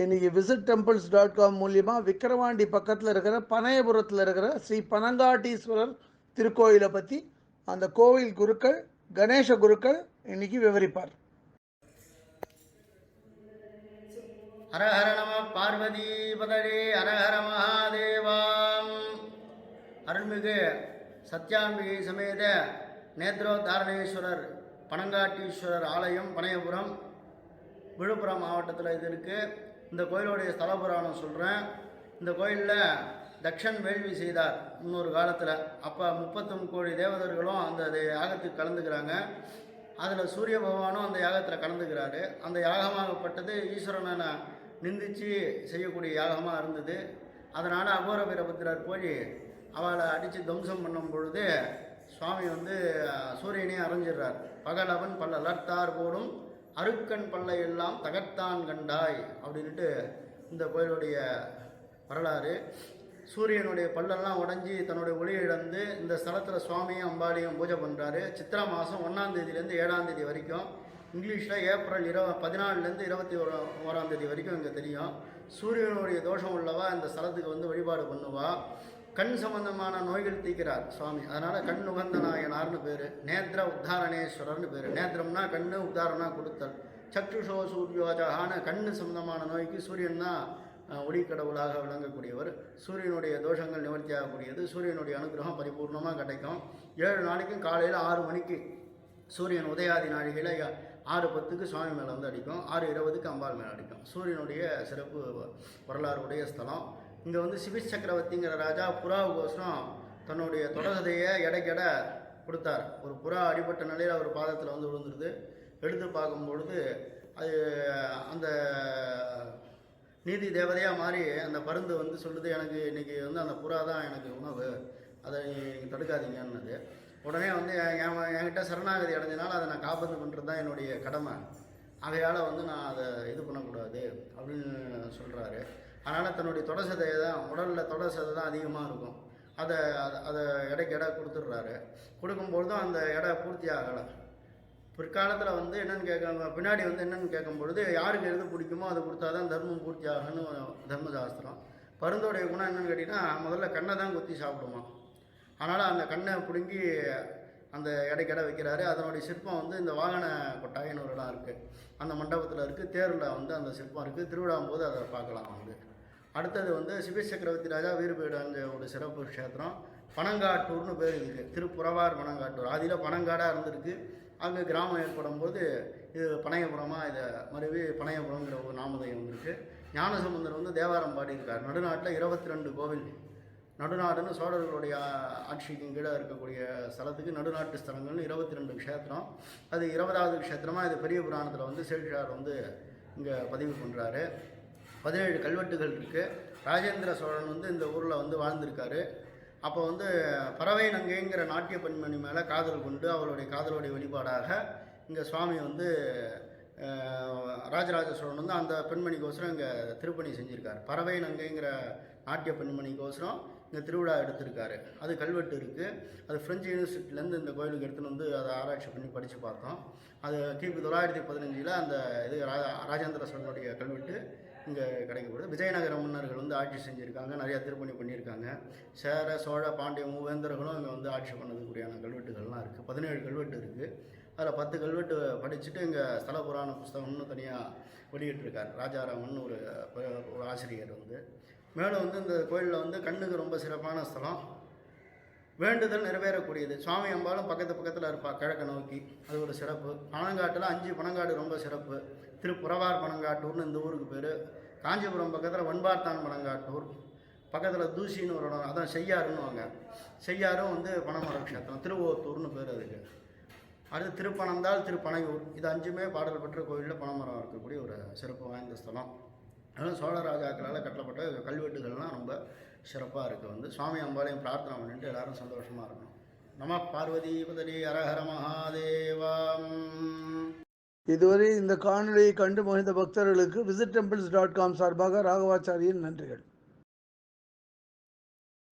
இன்றைக்கி visitTemples.com மூலியமாக விக்கிரவாண்டி பக்கத்தில் இருக்கிற பனையபுரத்தில் இருக்கிற ஸ்ரீ பனங்காட்டீஸ்வரர் திருக்கோயிலை பற்றி அந்த கோவில் குருக்கள் கணேச குருக்கள் இன்னைக்கு விவரிப்பார். ஹரஹர நம பார்வதி பதரே ஹரஹர மகாதேவாம். அருள்மிகு சத்யாம்பிகை சமேத நேத்ரோத்தாரணேஸ்வரர் பனங்காட்டீஸ்வரர் ஆலயம் பனையபுரம் விழுப்புரம் மாவட்டத்தில் இது இருக்குது. இந்த கோயிலுடைய ஸ்தல புராணம் சொல்கிறேன். இந்த கோயிலில் தக்ஷன் வேள்வி செய்தார் முன்னொரு காலத்தில். அப்போ 33 கோடி தேவதர்களும் அந்த யாகத்துக்கு கலந்துக்கிறாங்க. அதில் சூரிய பகவானும் அந்த யாகத்தில் கலந்துக்கிறாரு. அந்த யாகமாகப்பட்டது ஈஸ்வரனை நிந்திச்சு செய்யக்கூடிய யாகமாக இருந்தது. அதனால் அகோர வீரபத்திரர் போய் அவளை அடித்து துவம்சம் பண்ணும் பொழுது சுவாமி சூரியனையும் அரைஞ்சிடுறார். பகலவன் பல்ல லர்த்தார் போடும் அருக்கன் பல்லை எல்லாம் தகர்த்தான் கண்டாய் அப்படின்ட்டு இந்த கோயிலுடைய வரலாறு. சூரியனுடைய பல்லெல்லாம் உடஞ்சி தன்னுடைய ஒளி இழந்து இந்த ஸ்தலத்தில் சுவாமியும் அம்பாலியும் பூஜை பண்ணுறாரு. சித்திரை மாதம் 1ஆம் தேதியிலேருந்து 7ஆம் தேதி வரைக்கும். இங்கிலீஷில் ஏப்ரல் 14லேருந்து 21ஆம் தேதி வரைக்கும் இங்கே தெரியும். சூரியனுடைய தோஷம் உள்ளவா இந்த ஸ்தலத்துக்கு வழிபாடு பண்ணுவா. கண் சம்பந்தமான நோய்கள் தீக்கிறார் சுவாமி. அதனால் கண் உகந்த நாயனார்னு பேர். நேத்ர உத்தாரணேஸ்வரர்னு பேர். நேத்திரம்னா கண், உத்தாரணா கொடுத்தல். சக்ஷுஷோ சூரியோஜகான கண் சம்பந்தமான நோய்க்கு சூரியன் தான் ஒளிக்கடவுளாக விளங்கக்கூடியவர். சூரியனுடைய தோஷங்கள் நிவர்த்தி ஆகக்கூடியது. சூரியனுடைய அனுகிரகம் பரிபூர்ணமாக கிடைக்கும். 7 நாளைக்கும் காலையில் 6 மணிக்கு சூரியன் உதயாதி நாழிகையில் 6:10க்கு சுவாமி மேலே அடிக்கும். 6:20க்கு அம்பாள் மேலே அடிக்கும். சூரியனுடைய சிறப்பு வரலாறுடைய ஸ்தலம். இங்கே சிபிஷ் சக்கரவர்த்திங்கிற ராஜா புறாவுக்கோசரம் தன்னுடைய தொடர்கதையை எடைக்கெட கொடுத்தார். ஒரு புறா அடிபட்ட நிலையில் அவர் பாதத்தில் விழுந்துருது. எடுத்து பார்க்கும்பொழுது அது அந்த நீதி தேவதையாக மாறி அந்த பருந்து சொல்லுது, எனக்கு இன்றைக்கி அந்த புறா தான் எனக்கு உணவு, அதை நீங்கள் தடுக்காதீங்கன்னது. உடனே என்கிட்ட சரணாகதி அடைஞ்சனால அதை நான் காப்பாற்று பண்ணுறது தான் என்னுடைய கடமை. ஆகையால் நான் அதை இது பண்ணக்கூடாது அப்படின்னு சொல்கிறாரு. அதனால் தன்னுடைய தொடசதையை தான், உடலில் தொடசதை தான் அதிகமாக இருக்கும், அதை எடை கொடுத்துட்றாரு. கொடுக்கும்பொழுதும் அந்த எடை பூர்த்தி ஆகலை. பிற்காலத்தில் என்னென்னு கேட்காங்க, பின்னாடி என்னென்னு கேட்கும்பொழுது யாருக்கு எது பிடிக்குமோ அதை கொடுத்தா தான் தர்மம் பூர்த்தி ஆகணும்னு தர்மசாஸ்திரம். பருந்தோடைய குணம் என்னென்னு கேட்டிங்கன்னா முதல்ல கண்ணை தான் குத்தி சாப்பிடுமா. அதனால் அந்த கண்ணை பிடுங்கி அந்த எடைக்கடை வைக்கிறாரு. அதனுடைய சிற்பம் இந்த வாகன கொட்டாயின்னு ஒரு இடம் இருக்குது, அந்த மண்டபத்தில் இருக்குது. தேரில் அந்த சிற்பம் இருக்குது. திருவிழாவும் போது அதை பார்க்கலாம். அடுத்தது சிபிஷ் சக்கரவர்த்தி ராஜா வீறுபேடு அங்கே ஒரு சிறப்பு க்ஷேத்திரம் பனங்காட்டூர்னு பேர் இருக்குது. திருப்புறவார் பனங்காட்டூர். ஆதியில் பனங்காடாக இருந்திருக்கு. அங்கே கிராமம் ஏற்படும் போது இது பனையபுரமாக இதை மறுவி பனையபுரங்கிற ஒரு நாமதயம் இருக்குது. ஞானசம்பந்தர் தேவாரம் பாடியிருக்கார். நடுநாட்டில் 22 கோவில். நடுநாடுன்னு சோழர்களுடைய ஆட்சிக்கு கீழே இருக்கக்கூடிய ஸ்தலத்துக்கு நடுநாட்டு ஸ்தலங்கள்னு 22 க்ஷேத்திரம். அது 20வது க்ஷேத்திரமாக இது பெரிய புராணத்தில் சேஷார் இங்கே பதிவு பண்ணுறாரு. 17 கல்வெட்டுகள் இருக்குது. ராஜேந்திர சோழன் இந்த ஊரில் வாழ்ந்திருக்காரு. அப்போ பறவை நங்கைங்கிற நாட்டிய பெண்மணி மேலே காதல் கொண்டு அவளுடைய காதலுடைய வெளிப்பாடாக இங்கே சுவாமி ராஜராஜ சோழன் அந்த பெண்மணிக்கோசரம் இங்கே திருப்பணி செஞ்சுருக்கார். பறவை நங்கைங்கிற நாட்டிய பெண்மணிக்கோசரம் இங்கே திருவிழா எடுத்திருக்காரு. அது கல்வெட்டு இருக்குது. அது ஃப்ரெஞ்சு யூனிவர்சிட்டிலேருந்து இந்த கோயிலுக்கு எடுத்துன்னு அதை ஆராய்ச்சி பண்ணி படித்து பார்த்தோம். அது கிபி 915 அந்த இது ராஜேந்திர சோழனுடைய கல்வெட்டு இங்கே கிடைக்கப்படுது. விஜயநகர மன்னர்கள் ஆட்சி செஞ்சுருக்காங்க. நிறையா திருப்பணி பண்ணியிருக்காங்க. சேர சோழ பாண்டிய மூவேந்தர்களும் இங்கே ஆட்சி பண்ணதுக்குரியான கல்வெட்டுகள்லாம் இருக்குது. 17 கல்வெட்டு இருக்குது. அதில் 10 கல்வெட்டு படிச்சுட்டு இங்கே ஸ்தல புராண புஸ்தகம்னு தனியாக வெளியிட்டிருக்கார் ராஜாராமன் ஒரு ஆசிரியர். மேலும் இந்த கோயிலில் கண்ணுக்கு ரொம்ப சிறப்பான ஸ்தலம். வேண்டுதல் நிறைவேறக்கூடியது. சுவாமி அம்பாலும் பக்கத்தில் இருப்பாள் கிழக்க நோக்கி. அது ஒரு சிறப்பு. பனங்காட்டில் 5 பனங்காடு ரொம்ப சிறப்பு. திருப்புறவார் பனங்காட்டூர்னு இந்த ஊருக்கு பேர். காஞ்சிபுரம் பக்கத்தில் வன்பார்த்தான் பனங்காட்டூர். பக்கத்தில் தூசின்னு ஒரு இடம், அதான் செய்யாறுன்னுவாங்க. செய்யாரும் பனைமர க்ஷேத்திரம். திருவோத்தூர்னு பேர் அதுக்கு. அடுத்து திருப்பனந்தாள், திருப்பனையூர். இது 5மே பாடல் பெற்ற கோயிலில் பனைமரம் இருக்கக்கூடிய ஒரு சிறப்பு வாய்ந்த ஸ்தலம். அதனால் சோழ ராஜாக்களால் கட்டப்பட்ட கல்வெட்டுகள்லாம் ரொம்ப சிறப்பாக இருக்குது. சுவாமி அம்பாளையும் பிரார்த்தனை பண்ணிட்டு எல்லாரும் சந்தோஷமாக இருக்கணும். நம பார்வதி பதரி ஹரஹர மகாதேவாம். இதுவரை இந்த காணொலியை கண்டு மகிழ்ந்த பக்தர்களுக்கு visitTemples.com சார்பாக ராகவாச்சாரியின் நன்றிகள்.